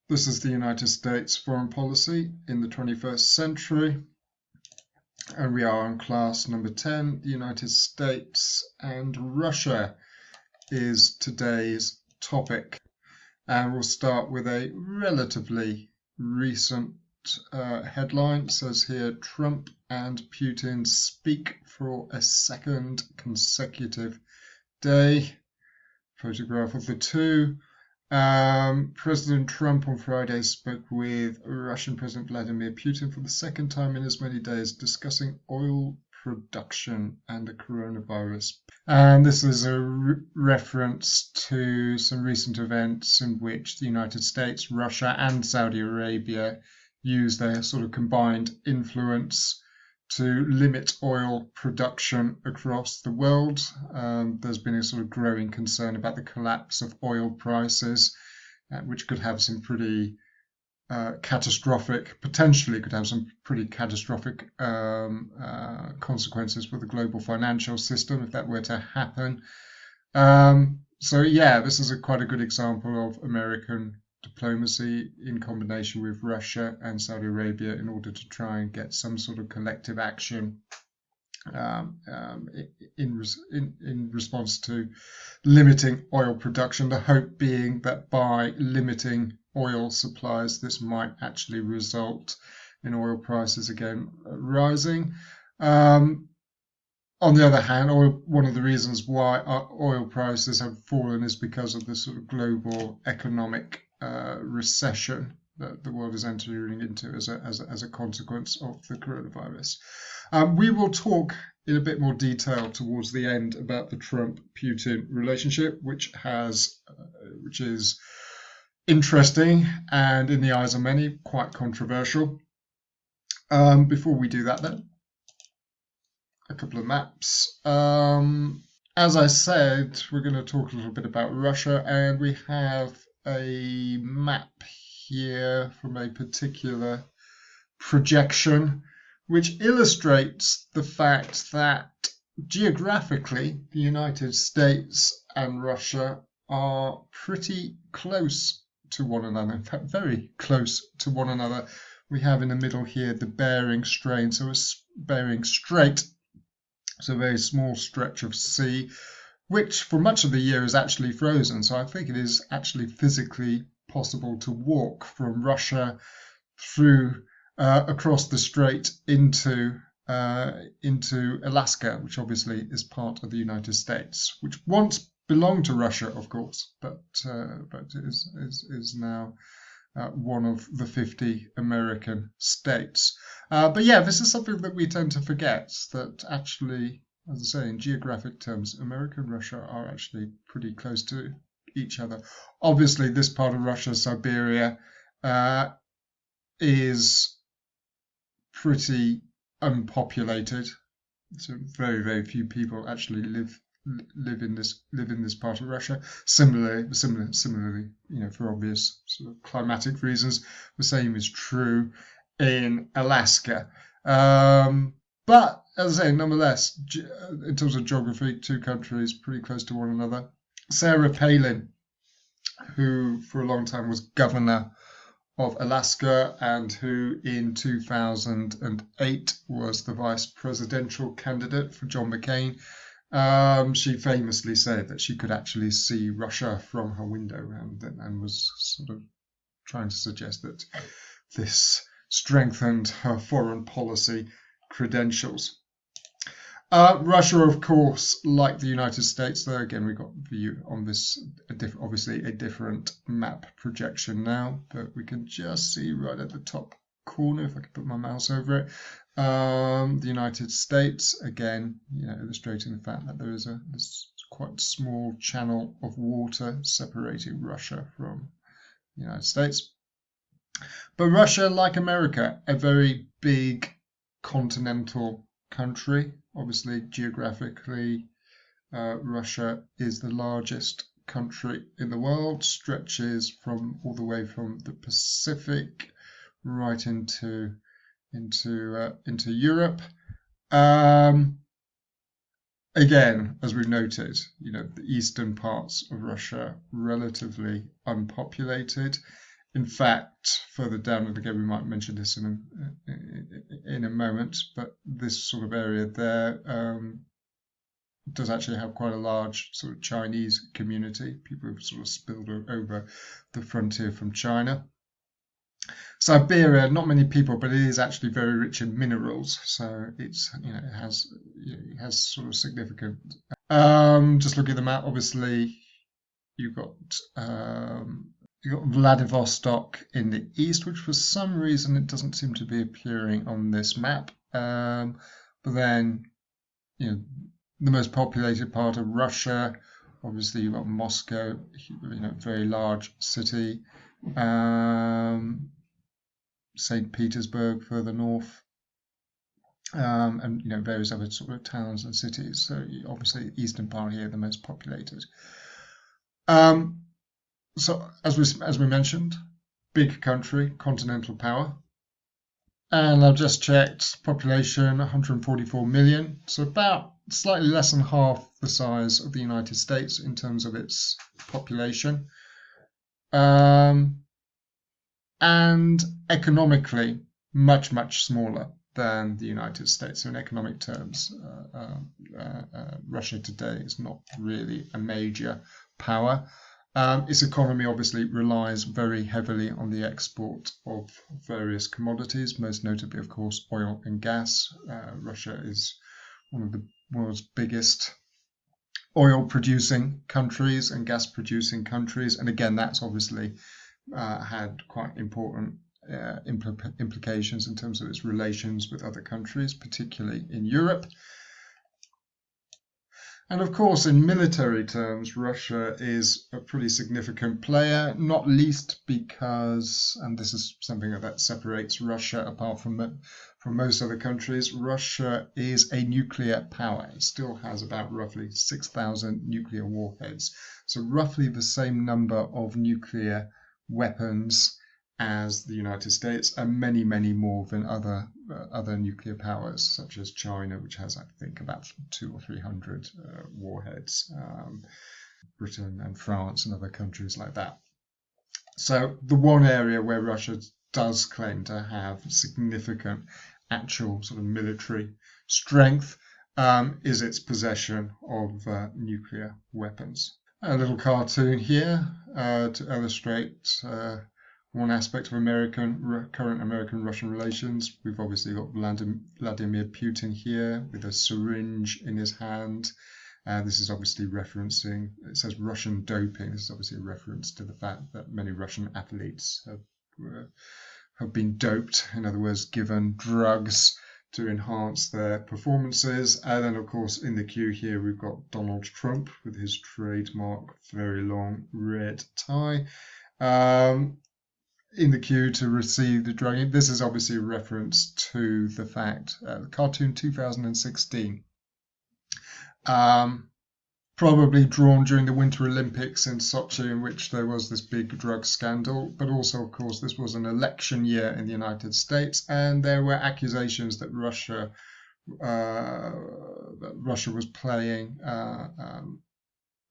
This is the United States foreign policy in the 21st century, and we are on class number 10. The United States and Russia is today's topic, and we'll start with a relatively recent headline. It says here, Trump and Putin speak for a second consecutive day. Photograph of the two. President Trump on Friday spoke with Russian President Vladimir Putin for the second time in as many days, discussing oil production and the coronavirus. And this is a reference to some recent events in which the United States, Russia, and Saudi Arabia use their sort of combined influence to limit oil production across the world. There's been a sort of growing concern about the collapse of oil prices, which could have some pretty potentially could have some pretty catastrophic consequences for the global financial system if that were to happen. So yeah, this is quite a good example of American diplomacy in combination with Russia and Saudi Arabia in order to try and get some sort of collective action in response to limiting oil production. The hope being that by limiting oil supplies, this might actually result in oil prices again rising. On the other hand, one of the reasons why oil prices have fallen is because of the sort of global economic recession that the world is entering into as a consequence of the coronavirus. We will talk in a bit more detail towards the end about the Trump-Putin relationship, which is interesting and, in the eyes of many, quite controversial. Before we do that, then, a couple of maps. As I said, we're going to talk a little bit about Russia, and we have a map here from a particular projection which illustrates the fact that geographically the United States and Russia are pretty close to one another, in fact very close to one another. We have in the middle here the Bering Strait, so a very small stretch of sea, which for much of the year is actually frozen. So I think it is actually physically possible to walk from Russia through across the strait into Alaska, which obviously is part of the United States, which once belonged to Russia, of course, but is now one of the 50 American states. But yeah, this is something that we tend to forget, that actually, as I say, in geographic terms, America and Russia are actually pretty close to each other. Obviously, this part of Russia, Siberia, is pretty unpopulated. So very, very few people actually live in this part of Russia. Similarly, for obvious sort of climatic reasons, the same is true in Alaska. But as I say, nonetheless, in terms of geography, two countries pretty close to one another. Sarah Palin, who for a long time was governor of Alaska and who in 2008 was the vice presidential candidate for John McCain, she famously said that she could actually see Russia from her window and was sort of trying to suggest that this strengthened her foreign policy credentials. Russia, of course, like the United States, though, again, we've got view on this, obviously a different map projection now, but we can just see right at the top corner, if I can put my mouse over it, the United States, again, illustrating the fact that there is this quite small channel of water separating Russia from the United States. But Russia, like America, a very big continental country. Obviously, geographically, Russia is the largest country in the world, stretches all the way from the Pacific right into Europe. Again, as we've noted, the eastern parts of Russia relatively unpopulated, In fact, further down, and again, we might mention this in a moment, but this sort of area there does actually have quite a large sort of Chinese community. People have sort of spilled over the frontier from China. Siberia, not many people, but it is actually very rich in minerals. So it's, it has sort of significant. Just looking at the map, obviously you've got Vladivostok in the east, which for some reason it doesn't seem to be appearing on this map. But then, the most populated part of Russia, obviously you've got Moscow, very large city. St. Petersburg further north, and various other sort of towns and cities. So obviously, the eastern part here, the most populated. So as we mentioned, big country, continental power, and I've just checked population 144 million, so about slightly less than half the size of the United States in terms of its population. And economically much, much smaller than the United States. So in economic terms, Russia today is not really a major power. Its economy obviously relies very heavily on the export of various commodities, most notably, of course, oil and gas. Russia is one of the world's biggest oil-producing countries and gas-producing countries. And again, that's obviously had quite important implications in terms of its relations with other countries, particularly in Europe. And of course, in military terms, Russia is a pretty significant player, not least because, and this is something that separates Russia apart from most other countries, Russia is a nuclear power. It still has about roughly 6,000 nuclear warheads. So roughly the same number of nuclear weapons as the United States, and many, many more than other nuclear powers, such as China, which has, I think, about 200 or 300 warheads, Britain and France and other countries like that. So the one area where Russia does claim to have significant actual sort of military strength is its possession of nuclear weapons. A little cartoon here to illustrate one aspect of current American-Russian relations. We've obviously got Vladimir Putin here with a syringe in his hand. This is obviously referencing, it says Russian doping. This is obviously a reference to the fact that many Russian athletes have been doped, in other words, given drugs to enhance their performances. And then, of course, in the queue here, we've got Donald Trump with his trademark very long red tie in the queue to receive the drug. This is obviously a reference to the fact, cartoon 2016, probably drawn during the Winter Olympics in Sochi, in which there was this big drug scandal. But also, of course, this was an election year in the United States, and there were accusations that Russia was playing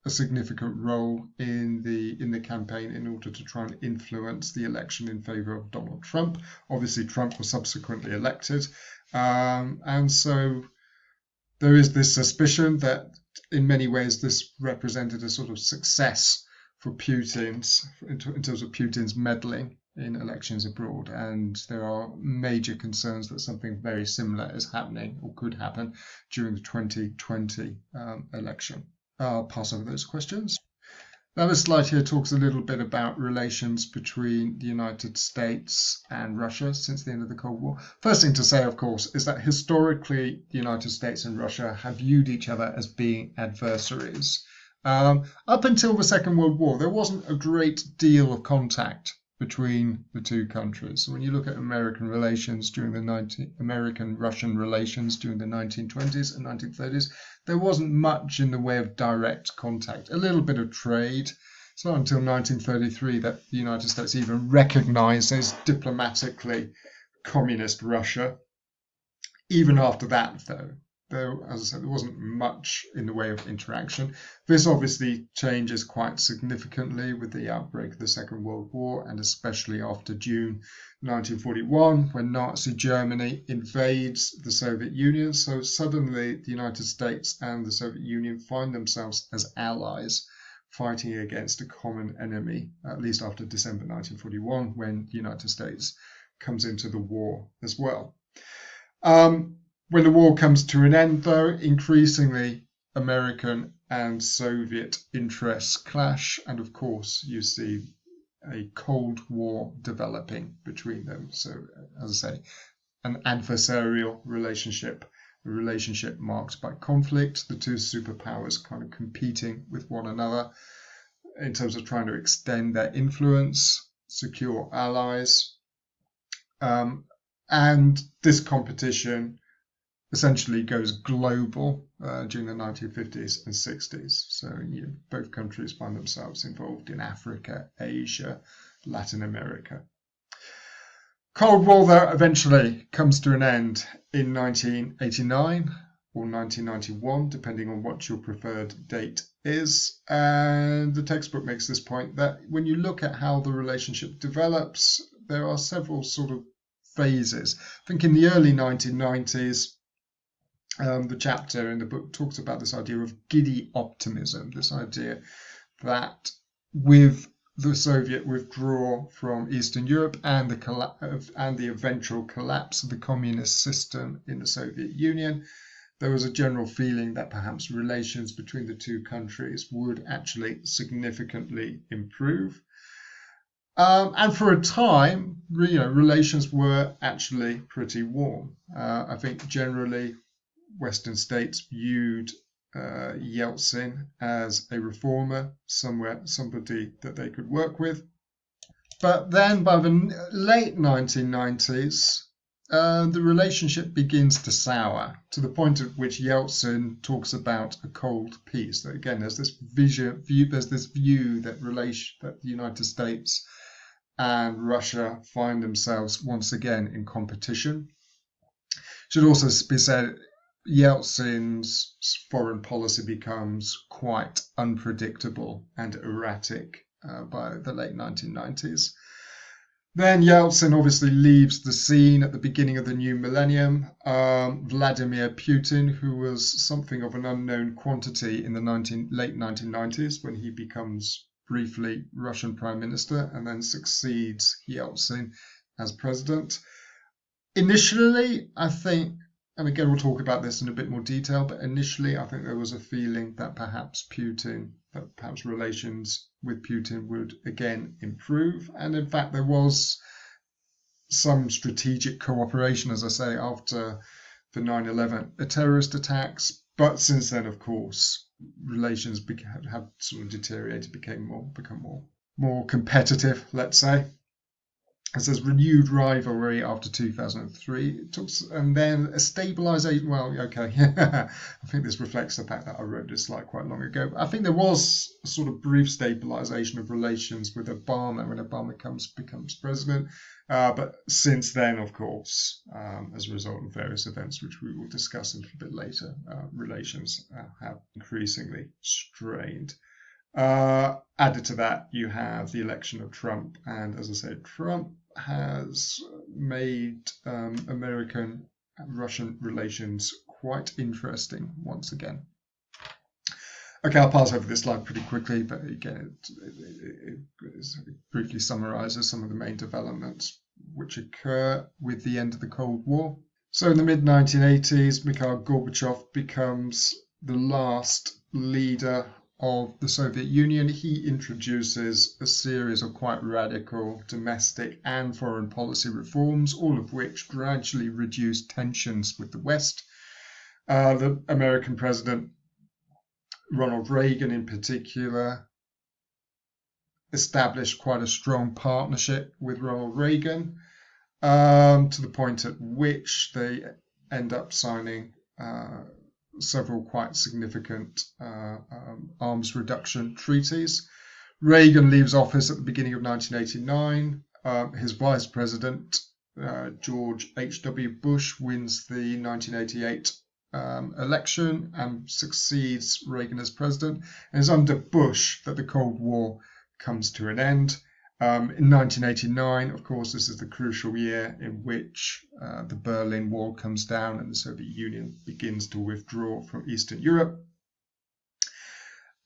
a significant role in the campaign in order to try and influence the election in favor of Donald Trump. Obviously, Trump was subsequently elected, and so there is this suspicion that in many ways this represented a sort of success for in terms of Putin's meddling in elections abroad, and there are major concerns that something very similar is happening or could happen during the 2020 election. I'll pass over those questions. Now, this slide here talks a little bit about relations between the United States and Russia since the end of the Cold War. First thing to say, of course, is that historically the United States and Russia have viewed each other as being adversaries. Up until the Second World War, there wasn't a great deal of contact between the two countries. So when you look at American-Russian relations during the 1920s and 1930s, there wasn't much in the way of direct contact, a little bit of trade. It's not until 1933 that the United States even recognizes diplomatically communist Russia. Even after that, though, Though, as I said, there wasn't much in the way of interaction. This obviously changes quite significantly with the outbreak of the Second World War, and especially after June 1941, when Nazi Germany invades the Soviet Union. So suddenly the United States and the Soviet Union find themselves as allies fighting against a common enemy, at least after December 1941, when the United States comes into the war as well. When the war comes to an end, though, increasingly American and Soviet interests clash, and of course you see a Cold War developing between them. So, as I say, an adversarial relationship, a relationship marked by conflict, the two superpowers kind of competing with one another in terms of trying to extend their influence, secure allies, and this competition essentially goes global during the 1950s and 60s. So both countries find themselves involved in Africa, Asia, Latin America. Cold War, though, eventually comes to an end in 1989 or 1991, depending on what your preferred date is. And the textbook makes this point that when you look at how the relationship develops, there are several sort of phases. I think in the early 1990s, the chapter in the book talks about this idea of giddy optimism, this idea that with the Soviet withdrawal from Eastern Europe and the eventual collapse of the communist system in the Soviet Union, there was a general feeling that perhaps relations between the two countries would actually significantly improve. And for a time, relations were actually pretty warm. I think generally Western states viewed Yeltsin as a reformer, somebody that they could work with. But then by the late 1990s, the relationship begins to sour to the point at which Yeltsin talks about a cold peace. That again, there's this view that the United States and Russia find themselves once again in competition. Should also be said, Yeltsin's foreign policy becomes quite unpredictable and erratic by the late 1990s. Then Yeltsin obviously leaves the scene at the beginning of the new millennium. Vladimir Putin, who was something of an unknown quantity in the late 1990s when he becomes briefly Russian prime minister and then succeeds Yeltsin as president. Initially, I think, and again, we'll talk about this in a bit more detail, but initially I think there was a feeling that perhaps relations with Putin would again improve. And in fact, there was some strategic cooperation, as I say, after the 9/11 terrorist attacks. But since then, of course, relations have sort of deteriorated, become more competitive, let's say. As there's renewed rivalry after 2003, and then a stabilization. Well, okay, I think this reflects the fact that I wrote this slide quite long ago. I think there was a sort of brief stabilization of relations with Obama when Obama becomes president. But since then, of course, as a result of various events, which we will discuss a little bit later, relations have increasingly strained. Added to that, you have the election of Trump, and as I said, Trump has made American-Russian relations quite interesting once again. Okay, I'll pass over this slide pretty quickly, but again, it briefly summarizes some of the main developments which occur with the end of the Cold War. So in the mid-1980s, Mikhail Gorbachev becomes the last leader of the Soviet Union. He introduces a series of quite radical domestic and foreign policy reforms, all of which gradually reduce tensions with the West. The American president, Ronald Reagan in particular, established quite a strong partnership with Ronald Reagan, to the point at which they end up signing several quite significant arms reduction treaties. Reagan leaves office at the beginning of 1989. His vice president, George H.W. Bush, wins the 1988 election and succeeds Reagan as president. And it's under Bush that the Cold War comes to an end. In 1989, of course, this is the crucial year in which the Berlin Wall comes down and the Soviet Union begins to withdraw from Eastern Europe.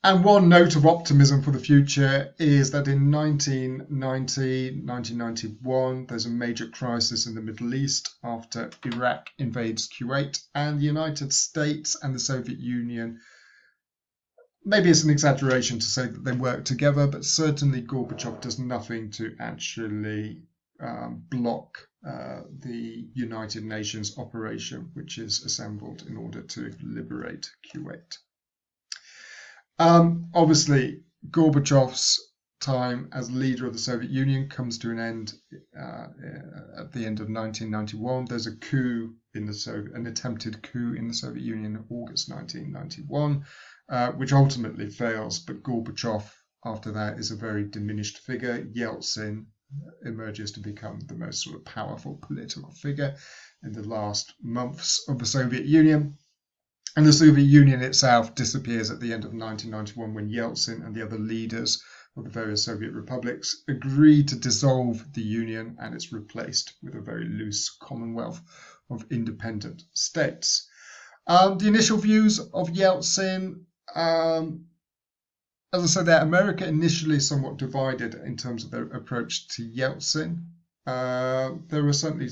And one note of optimism for the future is that in 1990, 1991, there's a major crisis in the Middle East after Iraq invades Kuwait, and the United States and the Soviet Union, maybe it's an exaggeration to say that they work together, but certainly Gorbachev does nothing to actually block the United Nations operation, which is assembled in order to liberate Kuwait. Obviously, Gorbachev's time as leader of the Soviet Union comes to an end at the end of 1991. There's a coup in an attempted coup in the Soviet Union in August 1991, which ultimately fails. But Gorbachev, after that, is a very diminished figure. Yeltsin emerges to become the most sort of powerful political figure in the last months of the Soviet Union. And the Soviet Union itself disappears at the end of 1991 when Yeltsin and the other leaders of the various Soviet republics agree to dissolve the Union, and it's replaced with a very loose Commonwealth of independent states. The initial views of Yeltsin, as I said there, America initially somewhat divided in terms of their approach to Yeltsin. There were certainly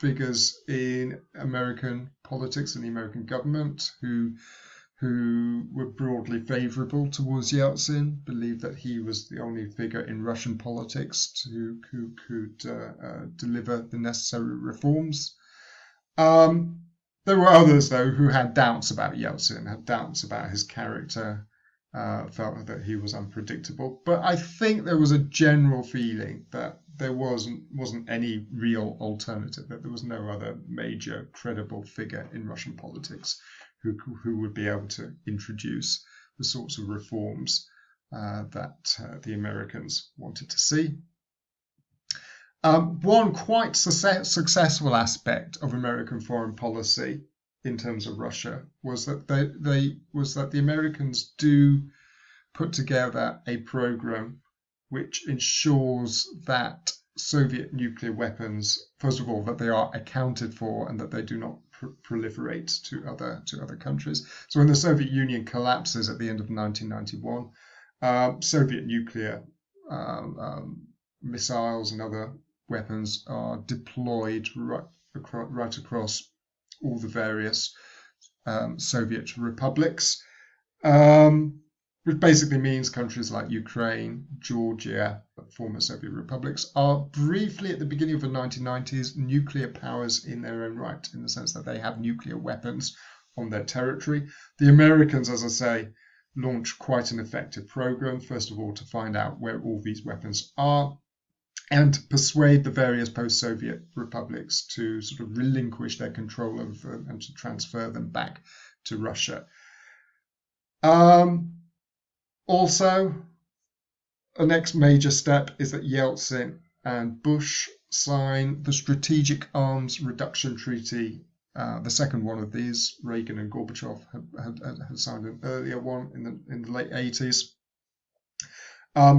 figures in American politics and the American government who were broadly favourable towards Yeltsin, believed that he was the only figure in Russian politics who could deliver the necessary reforms. There were others, though, who had doubts about Yeltsin, had doubts about his character, felt that he was unpredictable. But I think there was a general feeling that there wasn't any real alternative, that there was no other major credible figure in Russian politics who would be able to introduce the sorts of reforms that the Americans wanted to see. One quite successful aspect of American foreign policy in terms of Russia was that the Americans do put together a program which ensures that Soviet nuclear weapons, first of all, that they are accounted for and that they do not proliferate to other countries. So when the Soviet Union collapses at the end of 1991, Soviet nuclear missiles and other weapons are deployed right across all the various Soviet republics, which basically means countries like Ukraine, Georgia, former Soviet republics, are briefly at the beginning of the 1990s nuclear powers in their own right, in the sense that they have nuclear weapons on their territory. The Americans, as I say, launched quite an effective program, first of all, to find out where all these weapons are, and to persuade the various post-Soviet republics to sort of relinquish their control over them and to transfer them back to Russia. Also, the next major step is that Yeltsin and Bush sign the Strategic Arms Reduction Treaty. The second one of these, Reagan and Gorbachev had signed an earlier one in the late 80s.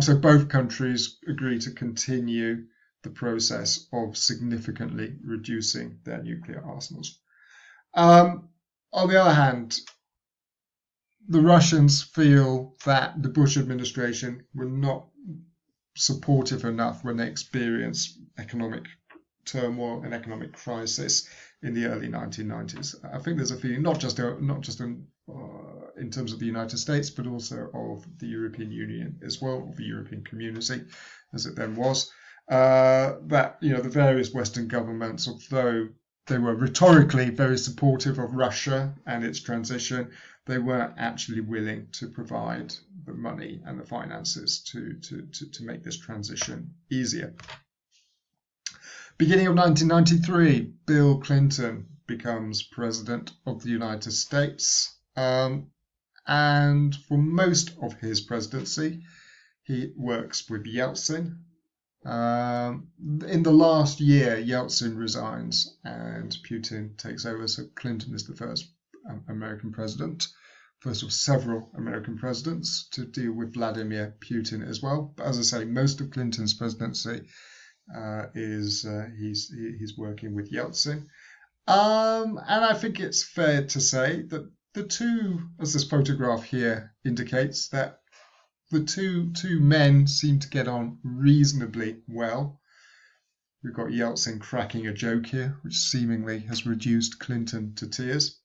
So both countries agree to continue the process of significantly reducing their nuclear arsenals. On the other hand, the Russians feel that the Bush administration were not supportive enough when they experienced economic turmoil and economic crisis in the early 1990s. I think there's a feeling, not just in terms of the United States, but also of the European Union as well, of the European community, as it then was, that the various Western governments, although they were rhetorically very supportive of Russia and its transition, they weren't actually willing to provide the money and the finances to make this transition easier. Beginning of 1993, Bill Clinton becomes president of the United States, and for most of his presidency, he works with Yeltsin. In in the last year, Yeltsin resigns and Putin takes over. So Clinton is the first American president, first of several American presidents to deal with Vladimir Putin as well. But as I say, most of Clinton's presidency he's working with Yeltsin. And I think it's fair to say that the two, as this photograph here indicates, that the two men seem to get on reasonably well. We've got Yeltsin cracking a joke here, which seemingly has reduced Clinton to tears.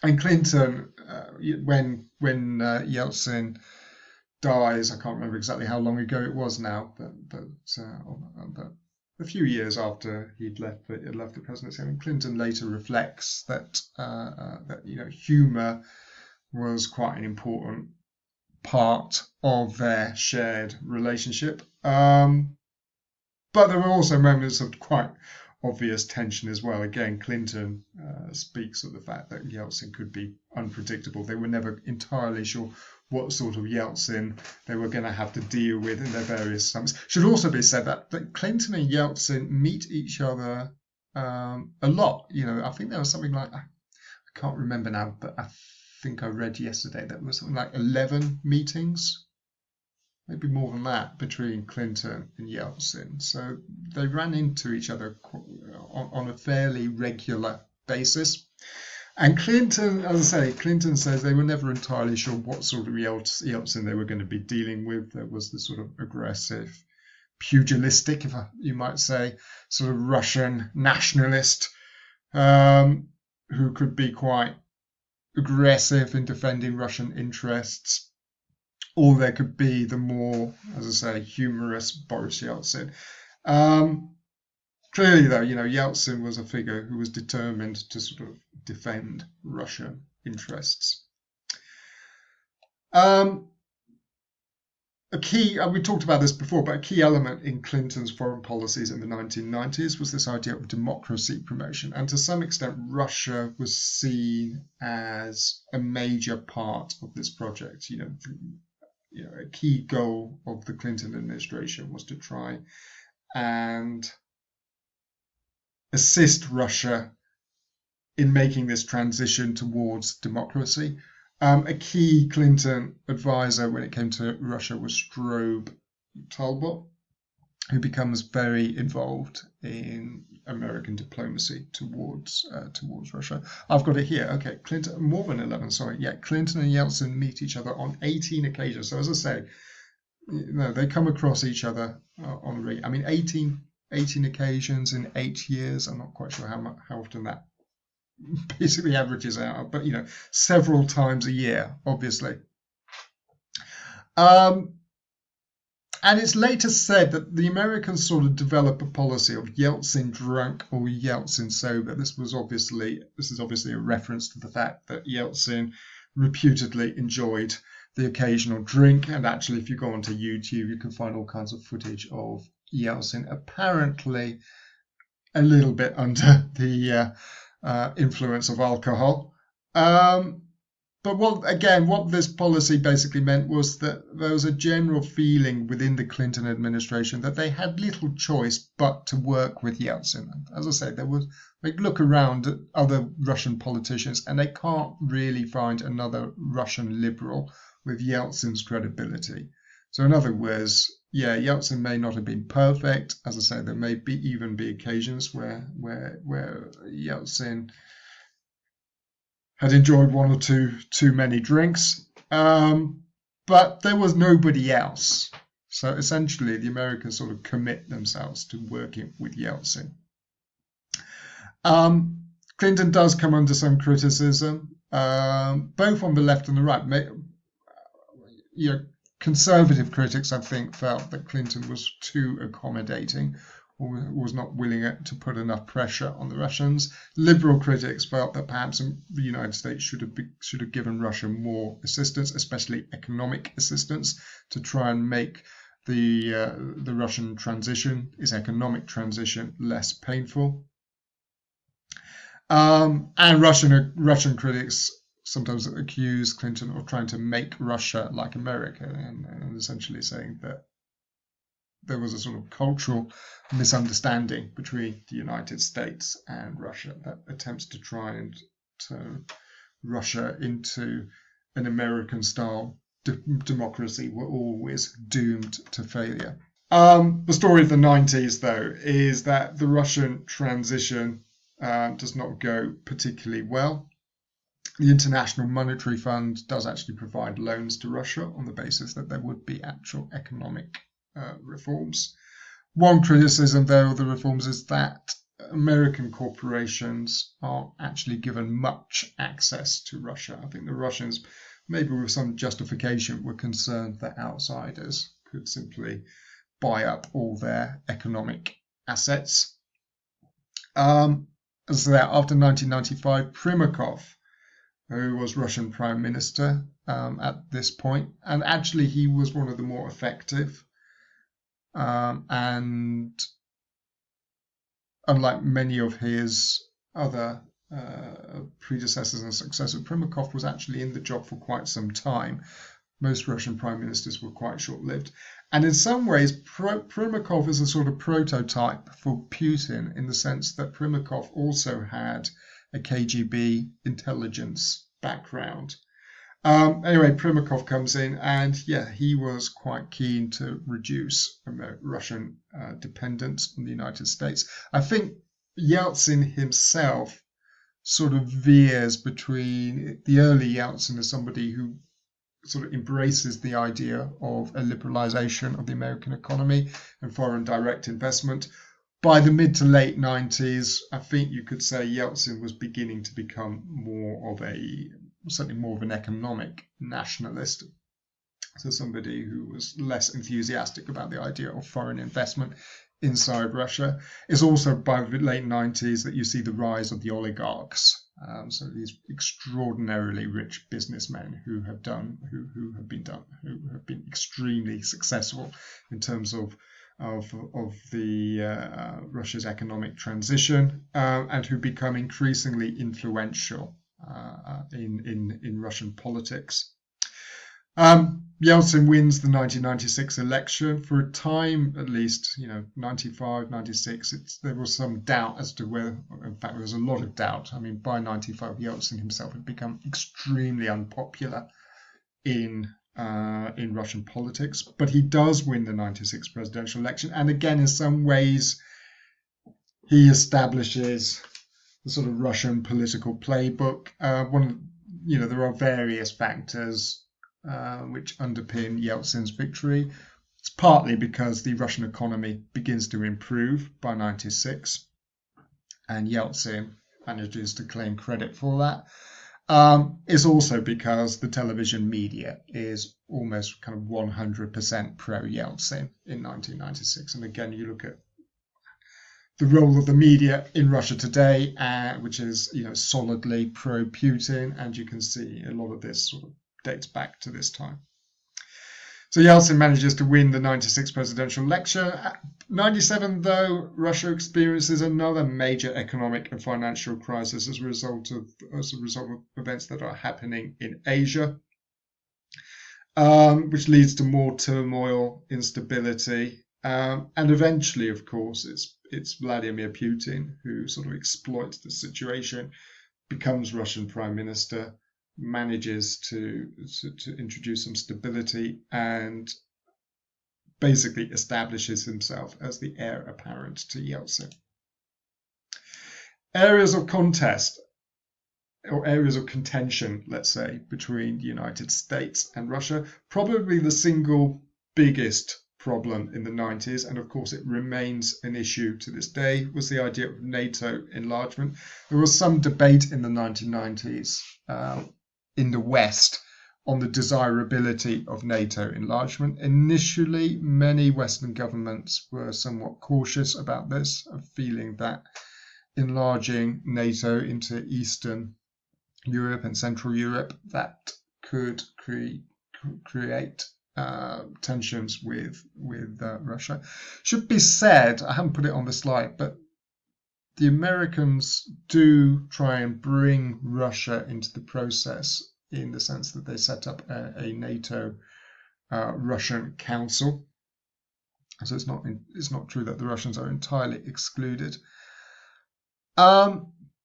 And Clinton, when Yeltsin dies, I can't remember exactly how long ago it was now, but a few years after he'd left the presidency. I mean, Clinton later reflects that humour was quite an important part of their shared relationship. But there were also moments of quite obvious tension as well. Again, Clinton speaks of the fact that Yeltsin could be unpredictable. They were never entirely sure what sort of Yeltsin they were going to have to deal with in their various summits. Should also be said that Clinton and Yeltsin meet each other a lot. I think there was something like, I can't remember now, but I think I read yesterday that was something like 11 meetings, maybe more than that, between Clinton and Yeltsin. So they ran into each other on a fairly regular basis. And Clinton, as I say, Clinton says they were never entirely sure what sort of Yeltsin they were going to be dealing with. There was this sort of aggressive, pugilistic, you might say, sort of Russian nationalist who could be quite aggressive in defending Russian interests. Or there could be the more, as I say, humorous Boris Yeltsin. Clearly, though, Yeltsin was a figure who was determined to sort of defend Russian interests. A key, we talked about this before, but a key element in Clinton's foreign policies in the 1990s was this idea of democracy promotion. And to some extent, Russia was seen as a major part of this project. A key goal of the Clinton administration was to try and assist Russia in making this transition towards democracy. A key Clinton advisor when it came to Russia was Strobe Talbot, who becomes very involved in American diplomacy towards Russia. I've got it here. Okay, Clinton, more than 11, sorry. Yeah, Clinton and Yeltsin meet each other on 18 occasions. So as I say, they come across each other on a regular. I mean, 18 occasions in 8 years. I'm not quite sure how often that basically averages out, but several times a year, obviously. And it's later said that the Americans sort of developed a policy of Yeltsin drunk or Yeltsin sober. This is obviously a reference to the fact that Yeltsin reputedly enjoyed the occasional drink. And actually, if you go onto YouTube, you can find all kinds of footage of Yeltsin apparently a little bit under the influence of alcohol. But what this policy basically meant was that there was a general feeling within the Clinton administration that they had little choice but to work with Yeltsin. As I say, they look around at other Russian politicians and they can't really find another Russian liberal with Yeltsin's credibility. So in other words, Yeltsin may not have been perfect. As I say, there may even be occasions where Yeltsin had enjoyed one or too many drinks, but there was nobody else. So essentially, the Americans sort of commit themselves to working with Yeltsin. Clinton does come under some criticism, both on the left and the right. Conservative critics, I think, felt that Clinton was too accommodating, was not willing to put enough pressure on the Russians. Liberal critics felt that perhaps the United States should have given Russia more assistance, especially economic assistance, to try and make the Russian transition, its economic transition, less painful. And Russian critics sometimes accuse Clinton of trying to make Russia like America, and essentially saying that there was a sort of cultural misunderstanding between the United States and Russia, that attempts to try and turn Russia into an American-style democracy were always doomed to failure. The story of the 90s, though, is that the Russian transition does not go particularly well. The International Monetary Fund does actually provide loans to Russia on the basis that there would be actual economic reforms. One criticism, though, of the reforms is that American corporations aren't actually given much access to Russia. I think the Russians, maybe with some justification, were concerned that outsiders could simply buy up all their economic assets. As that after 1995, Primakov, who was Russian Prime Minister at this point, and actually he was one of the more effective. And unlike many of his other predecessors and successors, Primakov was actually in the job for quite some time. Most Russian prime ministers were quite short-lived. And in some ways, Primakov is a sort of prototype for Putin, in the sense that Primakov also had a KGB intelligence background. Anyway, Primakov comes in, and he was quite keen to reduce Russian dependence on the United States. I think Yeltsin himself sort of veers between the early Yeltsin as somebody who sort of embraces the idea of a liberalization of the American economy and foreign direct investment. By the mid to late 90s, I think you could say Yeltsin was beginning to become certainly more of an economic nationalist. So somebody who was less enthusiastic about the idea of foreign investment inside Russia. It's also by the late 90s that you see the rise of the oligarchs. So these extraordinarily rich businessmen who have been extremely successful in terms of Russia's economic transition, and who become increasingly influential in Russian politics. Yeltsin wins the 1996 election. For a time, at least, 95, 96, there was some doubt as to whether, in fact, there was a lot of doubt. I mean, by 95, Yeltsin himself had become extremely unpopular in Russian politics, but he does win the 96 presidential election. And again, in some ways, he establishes the sort of Russian political playbook. There are various factors which underpin Yeltsin's victory. It's partly because the Russian economy begins to improve by 96, and Yeltsin manages to claim credit for that. It's also because the television media is almost kind of 100% pro-Yeltsin in 1996. And again, you look at the role of the media in Russia today, which is solidly pro-Putin, and you can see a lot of this sort of dates back to this time. So Yeltsin manages to win the 96 presidential election. At 97, though, Russia experiences another major economic and financial crisis as a result of events that are happening in Asia, which leads to more turmoil, instability, and eventually, of course, it's Vladimir Putin who sort of exploits the situation, becomes Russian prime minister, manages to introduce some stability, and basically establishes himself as the heir apparent to Yeltsin. Areas of contest, or areas of contention, let's say, between the United States and Russia. Probably the single biggest problem in the 90s, and of course it remains an issue to this day, was the idea of NATO enlargement. There was some debate in the 1990s in the West on the desirability of NATO enlargement. Initially, many Western governments were somewhat cautious about this, feeling that enlarging NATO into Eastern Europe and Central Europe, that could create tensions with Russia. Should be said, I haven't put it on the slide, but the Americans do try and bring Russia into the process, in the sense that they set up a NATO Russian Council. So it's not true that the Russians are entirely excluded.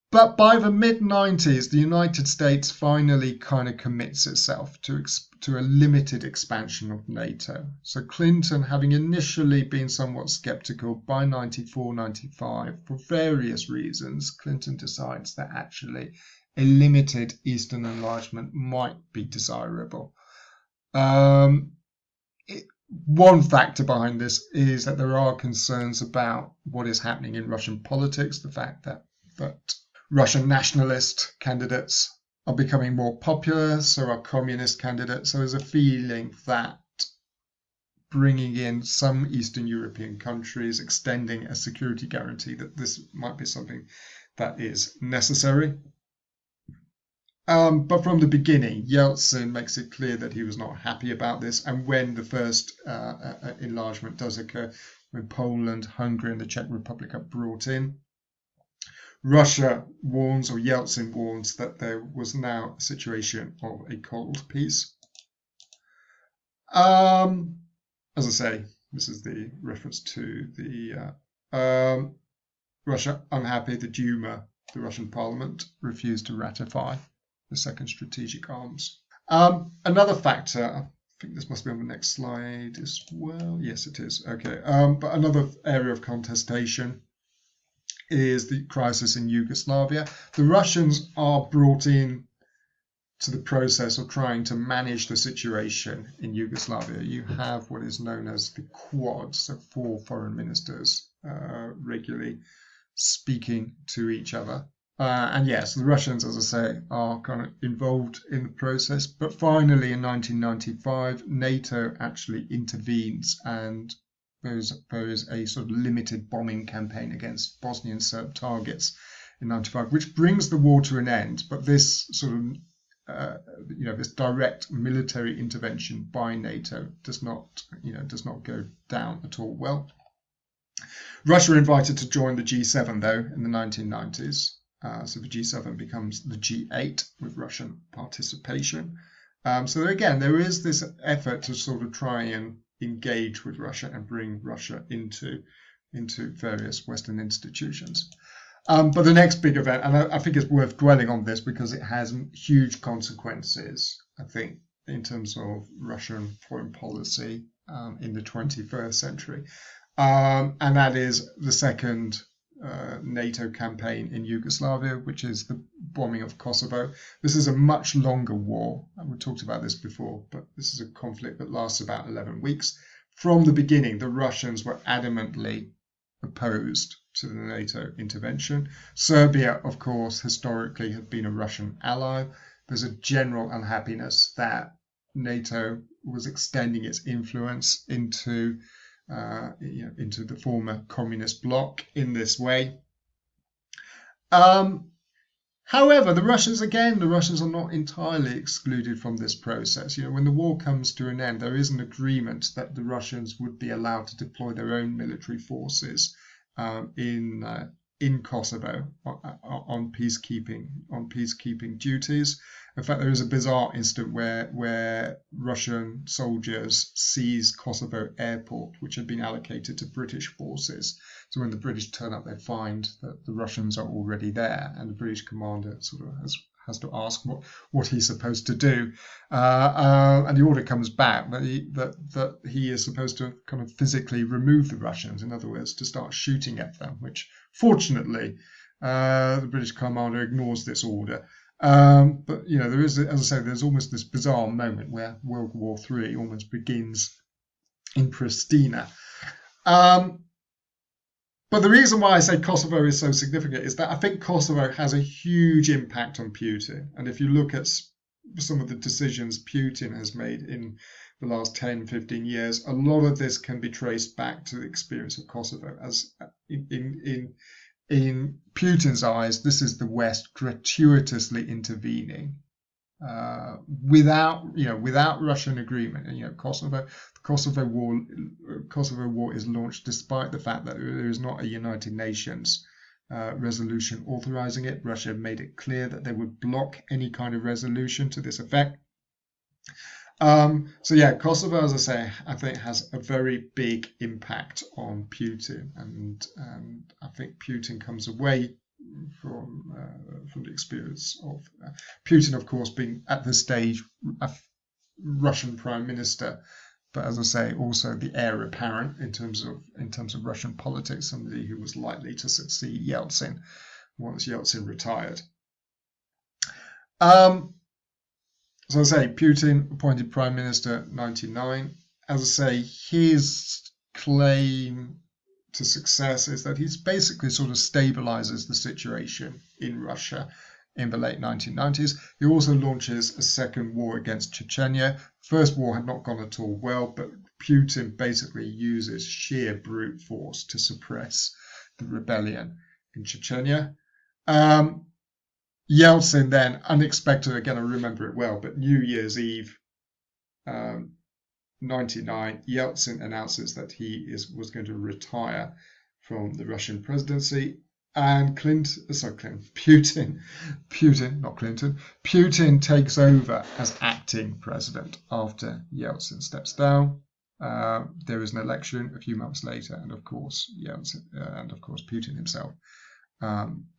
But by the mid-90s, the United States finally kind of commits itself to a limited expansion of NATO. So Clinton, having initially been somewhat skeptical, by 94, 95, for various reasons, Clinton decides that actually a limited Eastern enlargement might be desirable. One factor behind this is that there are concerns about what is happening in Russian politics, the fact that Russian nationalist candidates are becoming more popular, so are communist candidates. So there's a feeling that bringing in some Eastern European countries, extending a security guarantee, that this might be something that is necessary. But from the beginning, Yeltsin makes it clear that he was not happy about this. And when the first enlargement does occur, when Poland, Hungary, and the Czech Republic are brought in, Russia warns, or Yeltsin warns, that there was now a situation of a cold peace. As I say, this is the reference to the Russia unhappy. The Duma, the Russian parliament, refused to ratify the second strategic arms. Another factor, I think this must be on the next slide as well. Yes, it is. Okay. But another area of contestation is the crisis in Yugoslavia. The Russians are brought in to the process of trying to manage the situation in Yugoslavia. You have what is known as the Quad, so 4 foreign ministers regularly speaking to each other. And yes, the Russians, as I say, are kind of involved in the process. But finally, in 1995, NATO actually intervenes, and there is a sort of limited bombing campaign against Bosnian Serb targets in 95, which brings the war to an end. But this sort of this direct military intervention by NATO does not go down at all well. Russia invited to join the G7 though in the 1990s. So the G7 becomes the G8 with Russian participation. So again, there is this effort to sort of try and engage with Russia and bring Russia into various Western institutions. But the next big event, and I think it's worth dwelling on this because it has huge consequences, I think, in terms of Russian foreign policy in the 21st century. And that is the second NATO campaign in Yugoslavia, which is the bombing of Kosovo. This is a much longer war. We talked about this before, but this is a conflict that lasts about 11 weeks. From the beginning, the Russians were adamantly opposed to the NATO intervention. Serbia, of course, historically had been a Russian ally. There's a general unhappiness that NATO was extending its influence into the former communist bloc in this way. However, the Russians are not entirely excluded from this process. When the war comes to an end, there is an agreement that the Russians would be allowed to deploy their own military forces in Kosovo on peacekeeping duties. In fact, there is a bizarre incident where Russian soldiers seized Kosovo airport, which had been allocated to British forces. So when the British turn up, they find that the Russians are already there, and the British commander sort of has to ask what he's supposed to do. And the order comes back that he is supposed to kind of physically remove the Russians, in other words, to start shooting at them, which fortunately the British commander ignores this order. But there is, as I say, there's almost this bizarre moment where World War III almost begins in Pristina. But the reason why I say Kosovo is so significant is that I think Kosovo has a huge impact on Putin. And if you look at some of the decisions Putin has made in the last 10, 15 years, a lot of this can be traced back to the experience of Kosovo. As in Putin's eyes, this is the West gratuitously intervening without Russian agreement. And the Kosovo war is launched despite the fact that there is not a United Nations resolution authorizing it. Russia made it clear that they would block any kind of resolution to this effect. So yeah, Kosovo, as I say, I think has a very big impact on Putin, and I think Putin comes away from the experience of Putin, of course, being at this stage a Russian prime minister, but as I say, also the heir apparent in terms of Russian politics, somebody who was likely to succeed Yeltsin once Yeltsin retired. So as I say, Putin appointed prime minister 1999. As I say, his claim to success is that he's basically sort of stabilizes the situation in Russia in the late 1990s. He also launches a second war against Chechnya. First war had not gone at all well, but Putin basically uses sheer brute force to suppress the rebellion in Chechnya. Yeltsin then, unexpected, again, I remember it well, but New Year's Eve, 99, Yeltsin announces that he was going to retire from the Russian presidency, and Putin, not Clinton, Putin takes over as acting president after Yeltsin steps down. There is an election a few months later, and of course Putin himself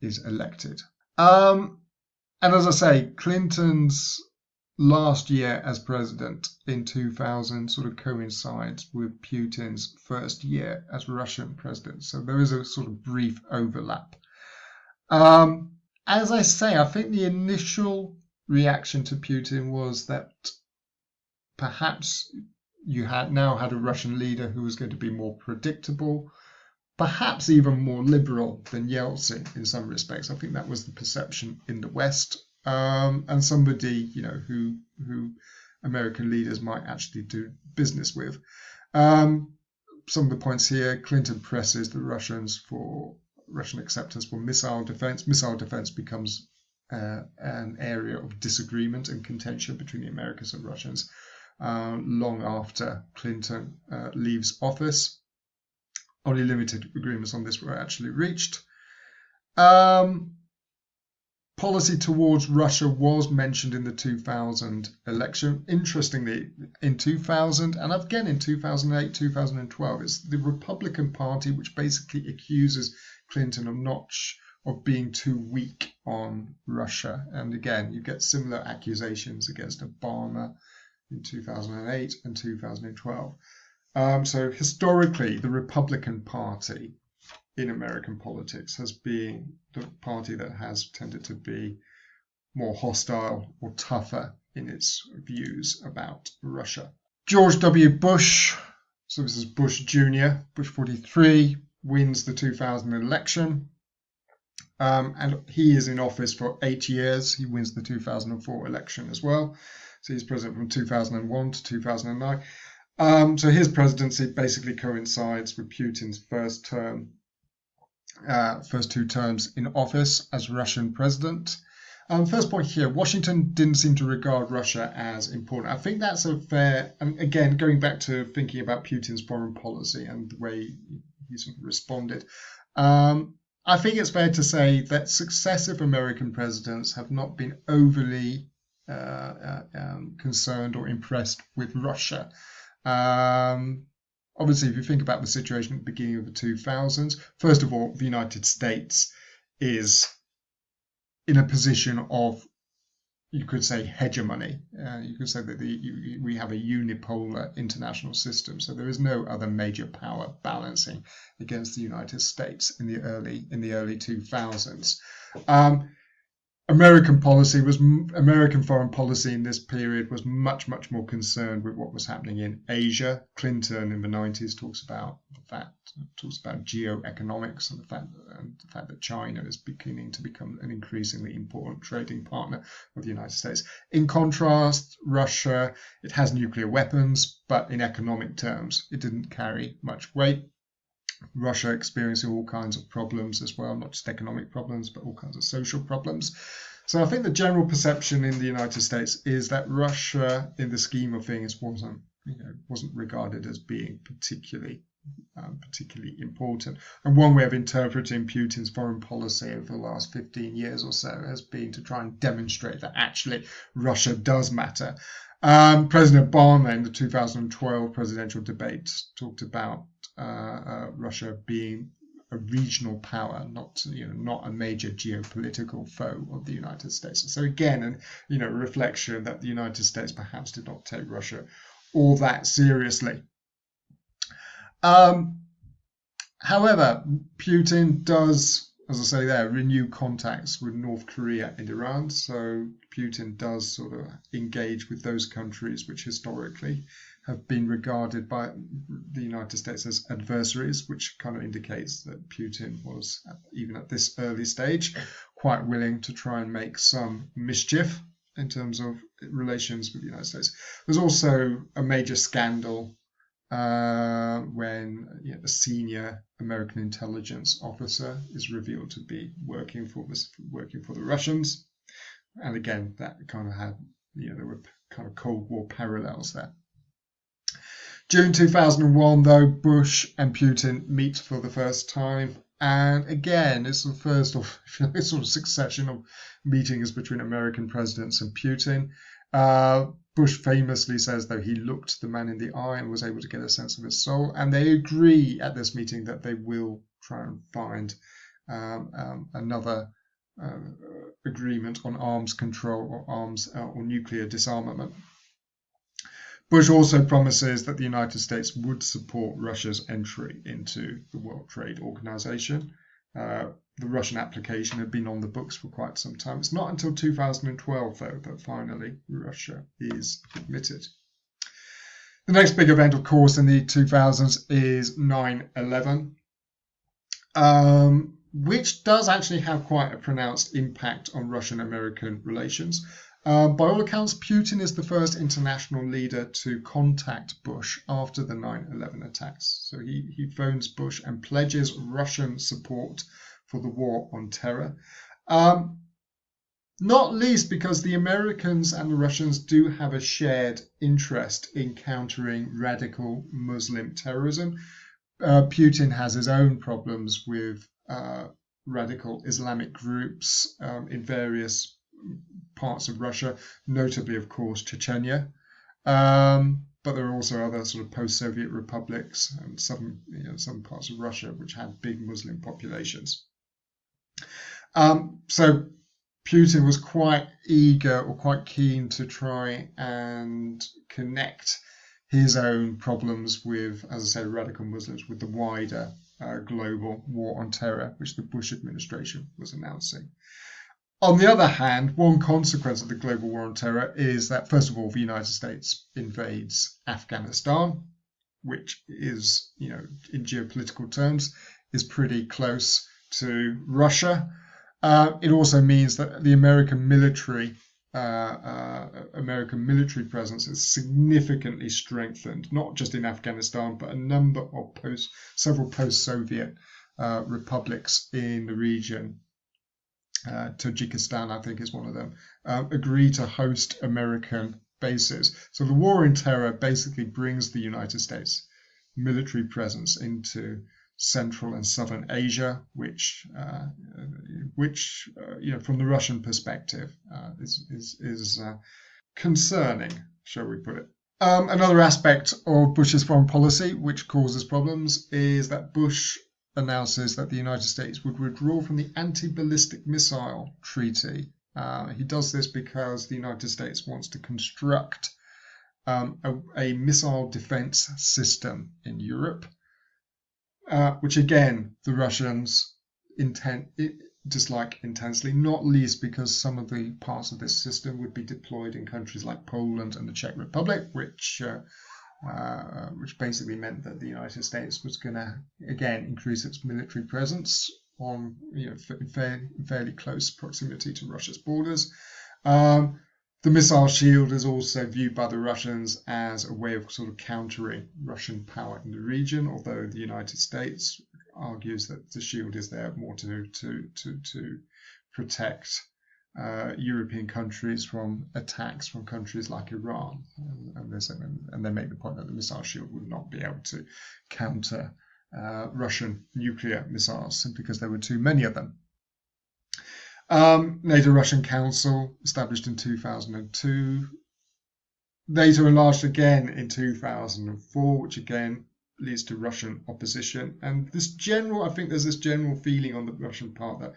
is elected. And as I say, Clinton's last year as president in 2000 sort of coincides with Putin's first year as Russian president. So there is a sort of brief overlap. As I say, I think the initial reaction to Putin was that perhaps you now had a Russian leader who was going to be more predictable, perhaps even more liberal than Yeltsin in some respects. I think that was the perception in the West, and somebody who American leaders might actually do business with. Some of the points here: Clinton presses the Russians for Russian acceptance for missile defense. Missile defense becomes an area of disagreement and contention between the Americans and Russians long after Clinton leaves office. Only limited agreements on this were actually reached. Policy towards Russia was mentioned in the 2000 election. Interestingly, in 2000 and again in 2008, 2012, it's the Republican Party which basically accuses Clinton of being too weak on Russia. And again, you get similar accusations against Obama in 2008 and 2012. So historically, the Republican Party in American politics has been the party that has tended to be more hostile or tougher in its views about Russia. George W. Bush, so this is Bush Jr., Bush 43, wins the 2000 election. And he is in office for 8 years. He wins the 2004 election as well. So he's president from 2001 to 2009. So his presidency basically coincides with Putin's first two terms in office as Russian president. First point here, Washington didn't seem to regard Russia as important. I think that's a fair, and again, going back to thinking about Putin's foreign policy and the way he sort of responded, I think it's fair to say that successive American presidents have not been overly concerned or impressed with Russia. Obviously, if you think about the situation at the beginning of the 2000s, first of all, the United States is in a position of, you could say, hegemony. You could say that we have a unipolar international system, so there is no other major power balancing against the United States in the early 2000s. American foreign policy in this period was much more concerned with what was happening in Asia. Clinton in the 90s talks about geoeconomics and the fact that China is beginning to become an increasingly important trading partner of the United States. In contrast, Russia, it has nuclear weapons, but in economic terms, it didn't carry much weight. Russia experiencing all kinds of problems as well, not just economic problems, but all kinds of social problems. So I think the general perception in the United States is that Russia, in the scheme of things, wasn't regarded as being particularly important. And one way of interpreting Putin's foreign policy over the last 15 years or so has been to try and demonstrate that actually Russia does matter. President Obama in the 2012 presidential debate talked about Russia being a regional power, not a major geopolitical foe of the United States. So again, a reflection that the United States perhaps did not take Russia all that seriously. However, Putin does, as I say there, renew contacts with North Korea and Iran. So Putin does sort of engage with those countries which historically have been regarded by the United States as adversaries, which kind of indicates that Putin was, even at this early stage, quite willing to try and make some mischief in terms of relations with the United States. There's also a major scandal when a senior American intelligence officer is revealed to be working for the Russians, and again that kind of had there were kind of Cold War parallels there. June 2001, though, Bush and Putin meet for the first time, and again it's the first of sort of succession of meetings between American presidents and Putin. Bush famously says, though, he looked the man in the eye and was able to get a sense of his soul. And they agree at this meeting that they will try and find another agreement on arms control or nuclear disarmament. Bush also promises that the United States would support Russia's entry into the World Trade Organization. The Russian application had been on the books for quite some time. It's not until 2012, though, that finally Russia is admitted. The next big event, of course, in the 2000s is 9/11, which does actually have quite a pronounced impact on Russian-American relations. By all accounts, Putin is the first international leader to contact Bush after the 9/11 attacks. So he phones Bush and pledges Russian support for the war on terror. Not least because the Americans and the Russians do have a shared interest in countering radical Muslim terrorism. Putin has his own problems with radical Islamic groups in various parts of Russia, notably, of course, Chechnya. But there are also other sort of post-Soviet republics and some parts of Russia which had big Muslim populations. So Putin was quite eager or quite keen to try and connect his own problems with, as I say, radical Muslims with the wider global war on terror, which the Bush administration was announcing. On the other hand, one consequence of the global war on terror is that, first of all, the United States invades Afghanistan, which is, in geopolitical terms, is pretty close to Russia. It also means that the American military presence is significantly strengthened, not just in Afghanistan, but a number of several post-Soviet republics in the region. Tajikistan, I think, is one of them, agree to host American bases. So the war on terror basically brings the United States military presence into Central and Southern Asia, which from the Russian perspective, is concerning, shall we put it. Another aspect of Bush's foreign policy, which causes problems, is that Bush announces that the United States would withdraw from the anti-ballistic missile treaty. He does this because the United States wants to construct a missile defense system in Europe, which again the Russians dislike intensely, not least because some of the parts of this system would be deployed in countries like Poland and the Czech Republic, which basically meant that the United States was going to again increase its military presence on in fairly close proximity to Russia's borders. The missile shield is also viewed by the Russians as a way of sort of countering Russian power in the region, although the United States argues that the shield is there more to protect European countries from attacks from countries like Iran. And they make the point that the missile shield would not be able to counter Russian nuclear missiles simply because there were too many of them. NATO-Russian Council, established in 2002, NATO enlarged again in 2004, which again leads to Russian opposition. And I think there's this general feeling on the Russian part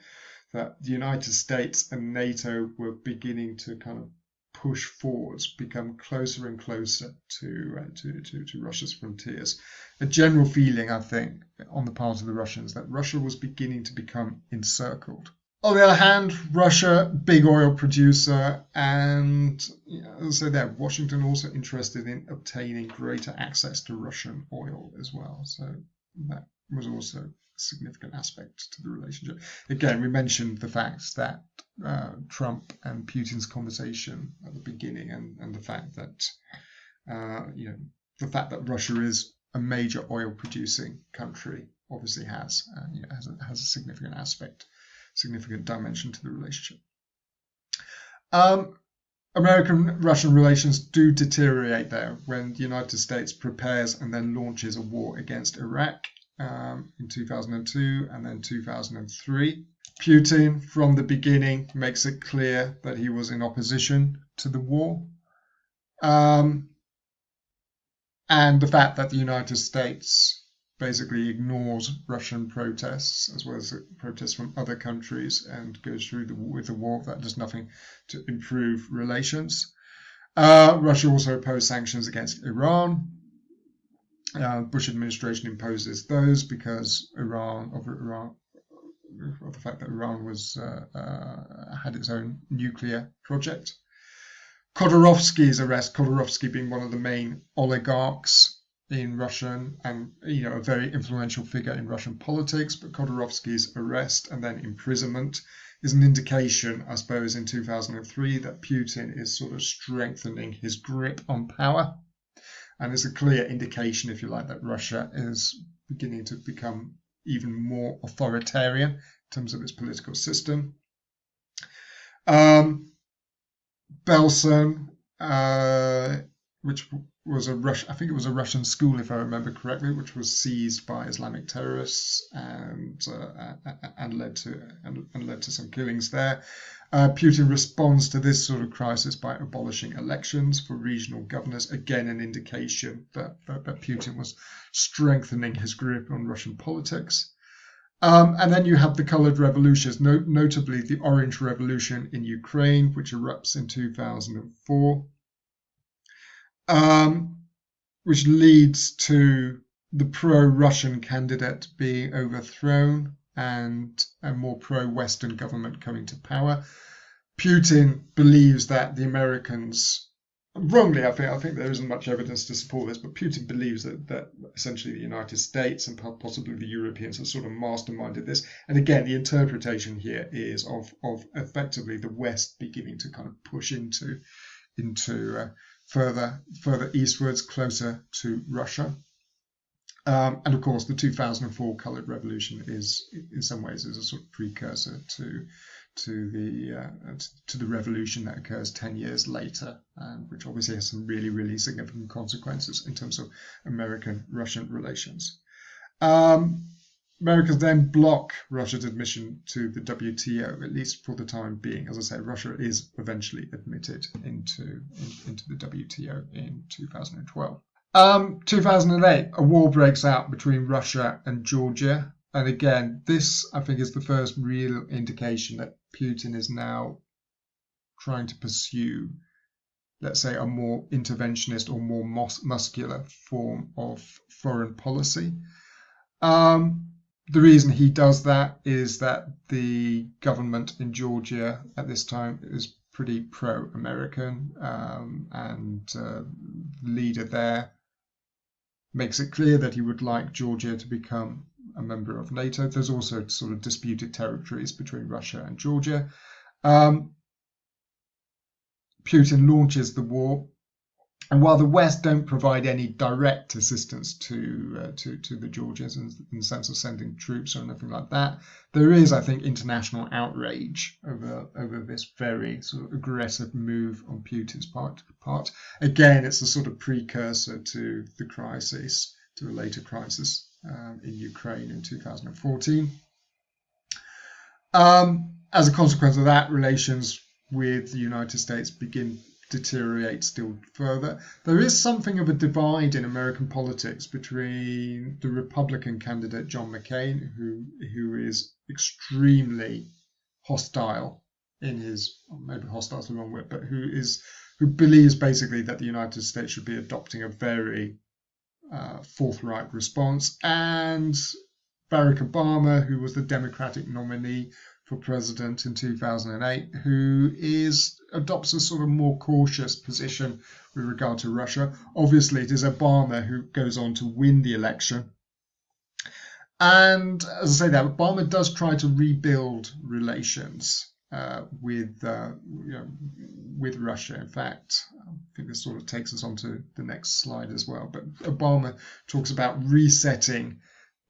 that the United States and NATO were beginning to kind of push forwards, become closer and closer to Russia's frontiers. A general feeling, I think, on the part of the Russians that Russia was beginning to become encircled. On the other hand, Russia, big oil producer, and as I said there, Washington also interested in obtaining greater access to Russian oil as well. So that was also a significant aspect to the relationship. Again, we mentioned the fact that Trump and Putin's conversation at the beginning, and the fact that Russia is a major oil producing country obviously has a significant dimension to the relationship. American-Russian relations do deteriorate there when the United States prepares and then launches a war against Iraq in 2002 and then 2003. Putin, from the beginning, makes it clear that he was in opposition to the war. And the fact that the United States basically ignores Russian protests as well as protests from other countries and goes through with the war, that does nothing to improve relations. Russia also imposed sanctions against Iran. Bush administration imposes those because of the fact that Iran had its own nuclear project. Khodorkovsky's arrest, Khodorkovsky being one of the main oligarchs in Russian and a very influential figure in Russian politics, but Khodorkovsky's arrest and then imprisonment is an indication, I suppose, in 2003 that Putin is sort of strengthening his grip on power, and it's a clear indication, if you like, that Russia is beginning to become even more authoritarian in terms of its political system. Belsen, which was a Russian school, if I remember correctly, which was seized by Islamic terrorists and led to some killings there. Putin responds to this sort of crisis by abolishing elections for regional governors. Again, an indication that Putin was strengthening his grip on Russian politics. And then you have the colored revolutions, notably the Orange Revolution in Ukraine, which erupts in 2004. Which leads to the pro-Russian candidate being overthrown and a more pro-Western government coming to power. Putin believes that the Americans, wrongly, I think there isn't much evidence to support this, but Putin believes that essentially the United States and possibly the Europeans have sort of masterminded this. And again, the interpretation here is of effectively the West beginning to kind of push into further eastwards, closer to Russia. And of course, the 2004 colored revolution is, in some ways, a sort of precursor to the revolution that occurs 10 years later, which obviously has some really, really significant consequences in terms of American-Russian relations. Americans then block Russia's admission to the WTO, at least for the time being. As I say, Russia is eventually admitted into the WTO in 2012. 2008, a war breaks out between Russia and Georgia. And again, this, I think, is the first real indication that Putin is now trying to pursue, let's say, a more interventionist or more muscular form of foreign policy. The reason he does that is that the government in Georgia at this time is pretty pro-American, and the leader there makes it clear that he would like Georgia to become a member of NATO. There's also sort of disputed territories between Russia and Georgia. Putin launches the war. And while the West don't provide any direct assistance to the Georgians in the sense of sending troops or anything like that, there is, I think, international outrage over this very sort of aggressive move on Putin's part. Again, it's a sort of precursor to the crisis, to a later crisis in Ukraine in 2014. As a consequence of that, relations with the United States begin deteriorate still further. There is something of a divide in American politics between the Republican candidate John McCain, who is extremely hostile in his, maybe hostile is the wrong word, but who believes basically that the United States should be adopting a very forthright response, and Barack Obama, who was the Democratic nominee for president in 2008, who adopts a sort of more cautious position with regard to Russia. Obviously, it is Obama who goes on to win the election. And as I say, that Obama does try to rebuild relations with Russia. In fact, I think this sort of takes us on to the next slide as well. But Obama talks about resetting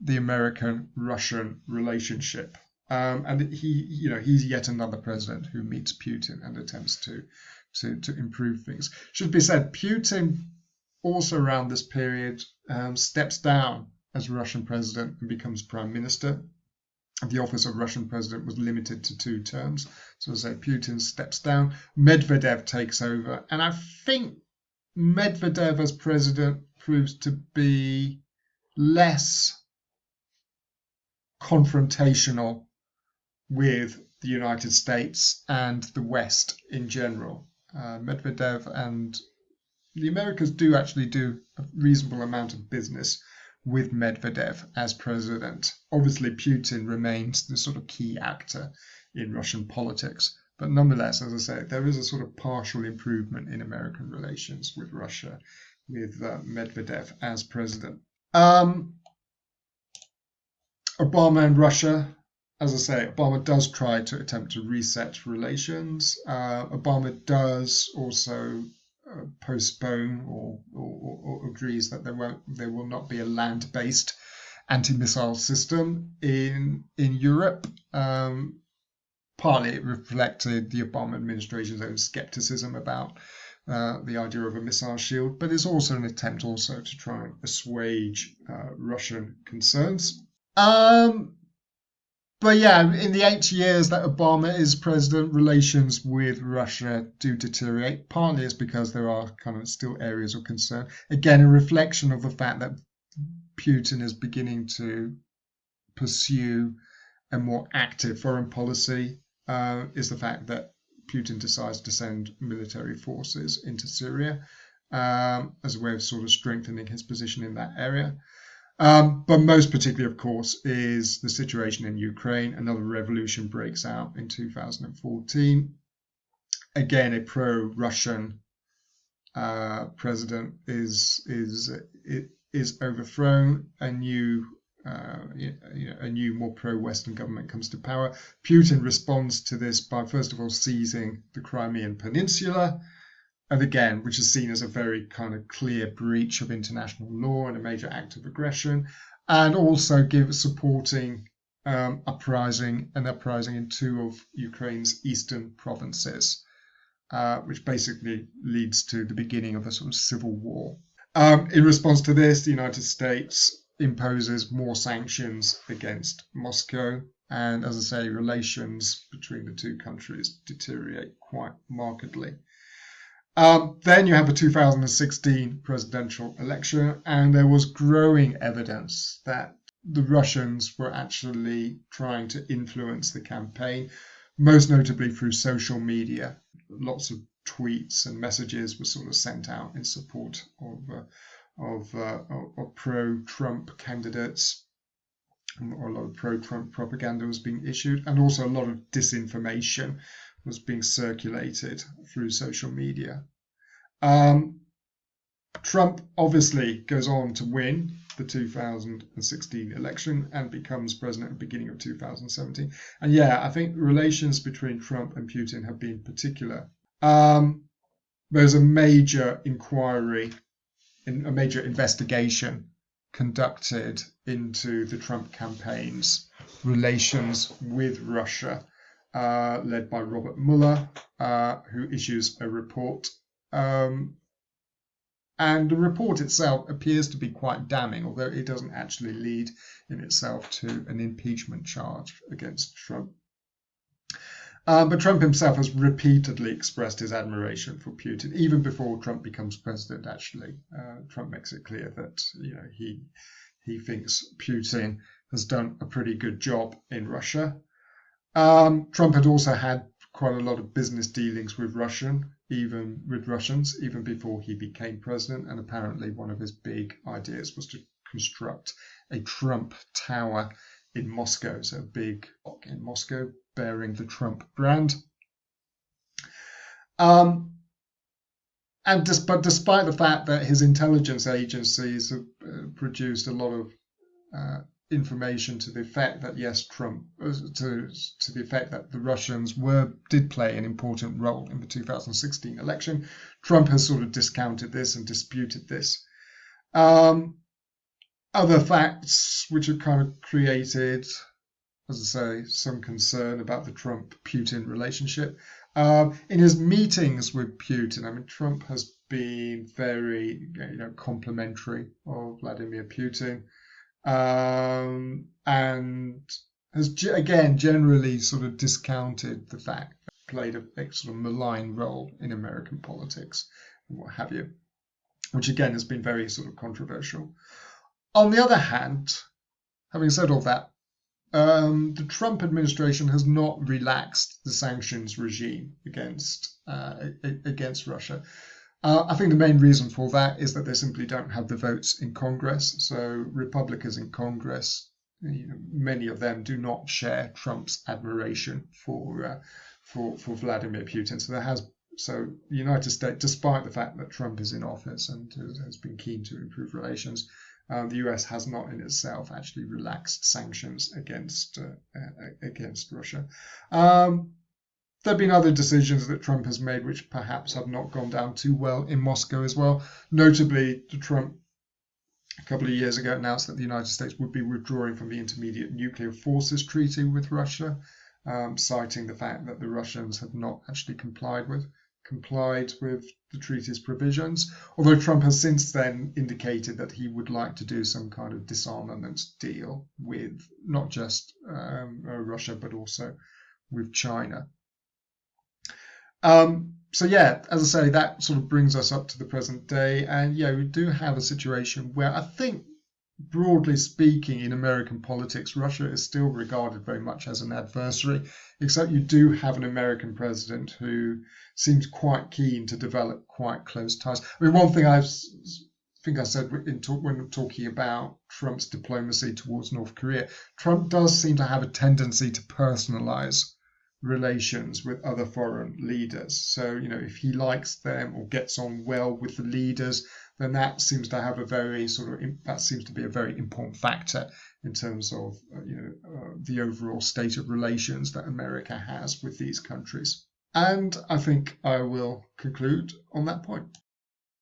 the American-Russian relationship. And he's yet another president who meets Putin and attempts to improve things. Should be said, Putin also around this period steps down as Russian president and becomes prime minister. The office of Russian president was limited to 2 terms. So as I say, Putin steps down, Medvedev takes over, and I think Medvedev as president proves to be less confrontational with the United States and the West in general. Medvedev and the Americans do actually do a reasonable amount of business with Medvedev as president. Obviously, Putin remains the sort of key actor in Russian politics. But nonetheless, as I say, there is a sort of partial improvement in American relations with Russia, with Medvedev as president. Obama and Russia, as I say, Obama does try to attempt to reset relations. Obama does also postpone or agrees that there will not be a land-based anti-missile system in Europe. Partly it reflected the Obama administration's own skepticism about the idea of a missile shield, but it's also an attempt also to try and assuage Russian concerns. But yeah, in the 8 years that Obama is president, relations with Russia do deteriorate. Partly it's because there are kind of still areas of concern. Again, a reflection of the fact that Putin is beginning to pursue a more active foreign policy, is the fact that Putin decides to send military forces into Syria as a way of sort of strengthening his position in that area. But most particularly, of course, is the situation in Ukraine. Another revolution breaks out in 2014. Again, a pro-Russian president is overthrown. A new, more pro-Western government comes to power. Putin responds to this by, first of all, seizing the Crimean Peninsula. And again, which is seen as a very kind of clear breach of international law and a major act of aggression, and also supporting uprising in 2 of Ukraine's eastern provinces, which basically leads to the beginning of a sort of civil war. In response to this, the United States imposes more sanctions against Moscow, and as I say, relations between the 2 countries deteriorate quite markedly. Then you have the 2016 presidential election, and there was growing evidence that the Russians were actually trying to influence the campaign, most notably through social media. Lots of tweets and messages were sort of sent out in support of pro-Trump candidates, or a lot of pro-Trump propaganda was being issued, and also a lot of disinformation was being circulated through social media. Trump obviously goes on to win the 2016 election and becomes president at the beginning of 2017. And yeah, I think relations between Trump and Putin have been particular. There's a major inquiry, a major investigation conducted into the Trump campaign's relations with Russia, led by Robert Mueller, who issues a report. And the report itself appears to be quite damning, although it doesn't actually lead in itself to an impeachment charge against Trump. But Trump himself has repeatedly expressed his admiration for Putin, even before Trump becomes president. Actually, Trump makes it clear that he thinks Putin has done a pretty good job in Russia. Trump had also had quite a lot of business dealings with Russians, even before he became president. And apparently, one of his big ideas was to construct a Trump Tower in Moscow, so a big block in Moscow bearing the Trump brand. But despite the fact that his intelligence agencies have produced a lot of information to the effect that yes, Trump to the effect that the Russians did play an important role in the 2016 election, Trump has sort of discounted this and disputed this. Other facts which have kind of created, as I say, some concern about the Trump-Putin relationship. In his meetings with Putin, I mean, Trump has been very, complimentary of Vladimir Putin, and has again generally sort of discounted the fact that he played a sort of malign role in American politics and what have you, which again has been very sort of controversial. On the other hand, having said all that, the Trump administration has not relaxed the sanctions regime against Russia. I think the main reason for that is that they simply don't have the votes in Congress. So Republicans in Congress, many of them do not share Trump's admiration for Vladimir Putin. So the United States, despite the fact that Trump is in office and has been keen to improve relations, the US has not in itself actually relaxed sanctions against Russia. There have been other decisions that Trump has made which perhaps have not gone down too well in Moscow as well. Notably, Trump a couple of years ago announced that the United States would be withdrawing from the Intermediate Nuclear Forces Treaty with Russia, citing the fact that the Russians had not actually complied with the treaty's provisions, although Trump has since then indicated that he would like to do some kind of disarmament deal with not just Russia, but also with China. So yeah, as I say, that sort of brings us up to the present day. And yeah, we do have a situation where I think, broadly speaking, in American politics, Russia is still regarded very much as an adversary, except you do have an American president who seems quite keen to develop quite close ties. I mean, one thing I think I said when talking about Trump's diplomacy towards North Korea, Trump does seem to have a tendency to personalize relations with other foreign leaders. So, if he likes them or gets on well with the leaders, then that seems to have a very be a very important factor in terms of the overall state of relations that America has with these countries. And I think I will conclude on that point.